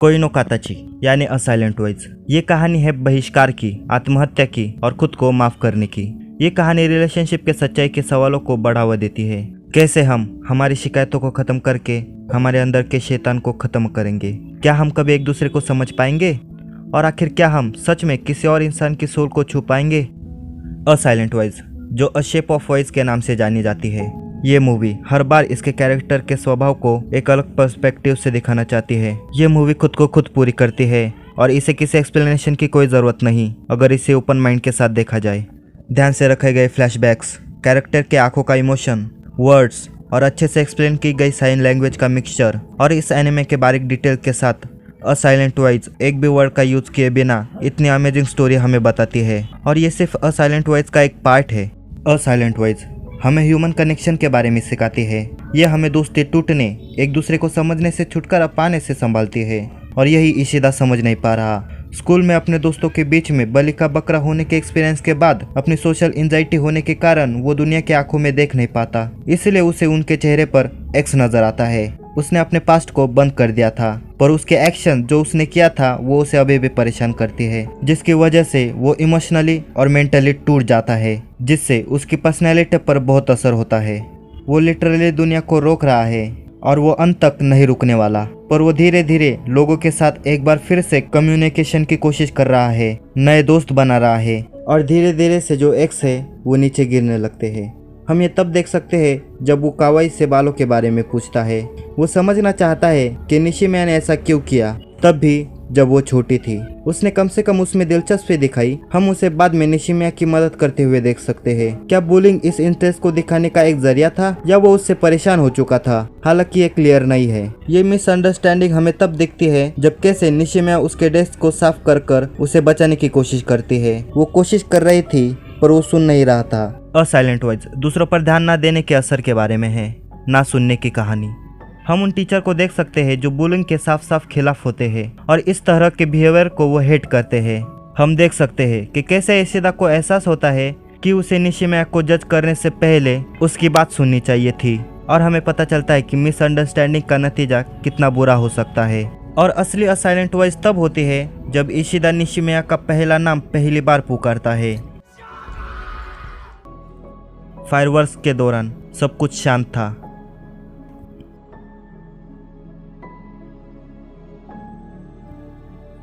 कोई काताची यानी a silent voice. ये कहानी है बहिष्कार की, आत्महत्या की और खुद को माफ करने की। ये कहानी रिलेशनशिप के सच्चाई के सवालों को बढ़ावा देती है। कैसे हम हमारी शिकायतों को खत्म करके हमारे अंदर के शैतान को खत्म करेंगे। क्या हम कभी एक दूसरे को समझ पाएंगे, और आखिर क्या हम सच में किसी और इंसान की सोल को छू पाएंगे। अ साइलेंट वॉइस, जो अ शेप ऑफ वॉइस के नाम से जानी जाती है, ये मूवी हर बार इसके कैरेक्टर के स्वभाव को एक अलग पर्सपेक्टिव से दिखाना चाहती है। ये मूवी खुद को खुद पूरी करती है और इसे किसी एक्सप्लेनेशन की कोई ज़रूरत नहीं अगर इसे ओपन माइंड के साथ देखा जाए। ध्यान से रखे गए फ्लैशबैक्स, कैरेक्टर के आंखों का इमोशन, वर्ड्स और अच्छे से एक्सप्लेन की गई साइन लैंग्वेज का मिक्सचर और इस एनिमे के बारीक डिटेल के साथ अ साइलेंट वॉइस एक भी वर्ड का यूज किए बिना इतनी अमेजिंग स्टोरी हमें बताती है। और ये सिर्फ अ साइलेंट वॉइस का एक पार्ट है। अ साइलेंट वॉइस हमें ह्यूमन कनेक्शन के बारे में सिखाती है। ये हमें दोस्ती टूटने, एक दूसरे को समझने से छुटकारा पाने से संभालती है। और यही इशिदा समझ नहीं पा रहा। स्कूल में अपने दोस्तों के बीच में बलि का बकरा होने के एक्सपीरियंस के बाद अपनी सोशल एंजाइटी होने के कारण वो दुनिया की आंखों में देख नहीं पाता, इसलिए उसे उनके चेहरे पर एक्स नजर आता है। उसने अपने पास्ट को बंद कर दिया था, पर उसके एक्शन जो उसने किया था वो उसे अभी भी परेशान करती है, जिसकी वजह से वो इमोशनली और मेंटली टूट जाता है, जिससे उसकी पर्सनैलिटी पर बहुत असर होता है। वो लिटरली दुनिया को रोक रहा है और वो अंत तक नहीं रुकने वाला, पर वो धीरे धीरे लोगों के साथ एक बार फिर से कम्युनिकेशन की कोशिश कर रहा है, नए दोस्त बना रहा है और धीरे धीरे से जो एक्स है वो नीचे गिरने लगते हैं। हम ये तब देख सकते हैं जब वो कावाई से बालों के बारे में पूछता है। वो समझना चाहता है कि निशिमिया ने ऐसा क्यों किया, तब भी जब वो छोटी थी। उसने कम से कम उसमें दिलचस्पी दिखाई। हम उसे बाद में निशिमिया की मदद करते हुए देख सकते हैं। क्या बुलिंग इस इंटरेस्ट को दिखाने का एक जरिया था या वो उससे परेशान हो चुका था? हालांकि ये क्लियर नहीं है। ये मिसअंडरस्टैंडिंग हमें तब दिखती है जब कैसे निशिमिया उसके डेस्क को साफ कर उसे बचाने की कोशिश करती है। वो कोशिश कर रही थी पर वो सुन नहीं रहा था। अ साइलेंट वॉइस दूसरों पर ध्यान न देने के असर के बारे में है, ना सुनने की कहानी। हम उन टीचर को देख सकते हैं जो बुलिंग के साफ साफ खिलाफ होते हैं और इस तरह के बिहेवियर को वो हेट करते हैं। हम देख सकते हैं कि कैसे इशिदा को एहसास होता है कि उसे निशिमिया को जज करने से पहले उसकी बात सुननी चाहिए थी, और हमें पता चलता है कि मिसअंडरस्टैंडिंग का नतीजा कितना बुरा हो सकता है। और असली अ साइलेंट वॉइस तब होती है जब इशिदा निशिमिया का पहला नाम पहली बार पुकारता है। फायरवर्क्स के दौरान सब कुछ शांत था।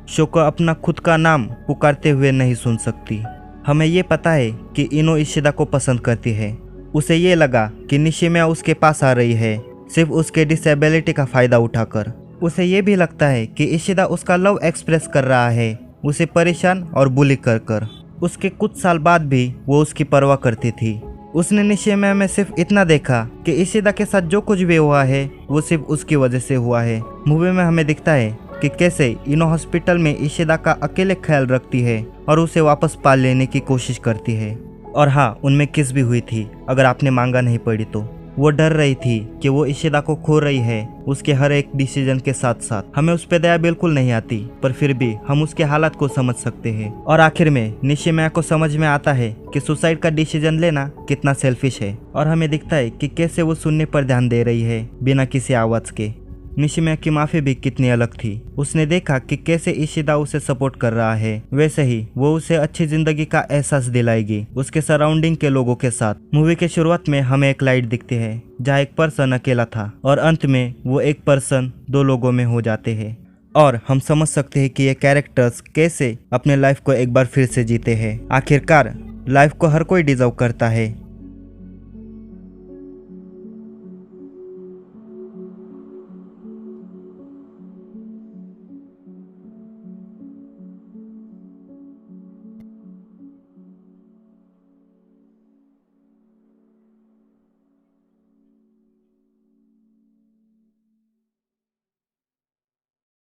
शोको अपना खुद का नाम पुकारते हुए नहीं सुन सकती। हमें ये पता है कि इनो इशिदा को पसंद करती है। उसे ये लगा कि निशिमिया उसके पास आ रही है सिर्फ उसके डिसेबिलिटी का फायदा उठाकर। उसे ये भी लगता है कि इशिदा उसका लव एक्सप्रेस कर रहा है, उसे परेशान और बुली कर। उसके कुछ साल बाद भी वो उसकी परवाह करती थी। उसने निशिमिया में सिर्फ इतना देखा कि इशिदा के साथ जो कुछ भी हुआ है वो सिर्फ उसकी वजह से हुआ है। मूवी में हमें दिखता है कि कैसे इनो हॉस्पिटल में इशिदा का अकेले ख्याल रखती है और उसे वापस पाल लेने की कोशिश करती है। और हाँ, उनमें किस भी हुई थी, अगर आपने मांगा नहीं पढ़ी तो। वो डर रही थी कि वो इशिदा को खो रही है उसके हर एक डिसीजन के साथ साथ। हमें उस पर दया बिल्कुल नहीं आती, पर फिर भी हम उसके हालात को समझ सकते हैं। और आखिर में निशिमिया को समझ में आता है कि सुसाइड का डिसीजन लेना कितना सेल्फिश है, और हमें दिखता है कि कैसे वो सुनने पर ध्यान दे रही है बिना किसी आवाज के। निशिमिया की माफी भी कितनी अलग थी। उसने देखा कि कैसे इशिदा उसे सपोर्ट कर रहा है, वैसे ही वो उसे अच्छी जिंदगी का एहसास दिलाएगी उसके सराउंडिंग के लोगों के साथ। मूवी के शुरुआत में हमें एक लाइट दिखती है जहाँ एक पर्सन अकेला था, और अंत में वो एक पर्सन दो लोगों में हो जाते हैं। और हम समझ सकते हैं कि ये कैरेक्टर्स कैसे अपने लाइफ को एक बार फिर से जीते हैं। आखिरकार लाइफ को हर कोई डिजर्व करता है,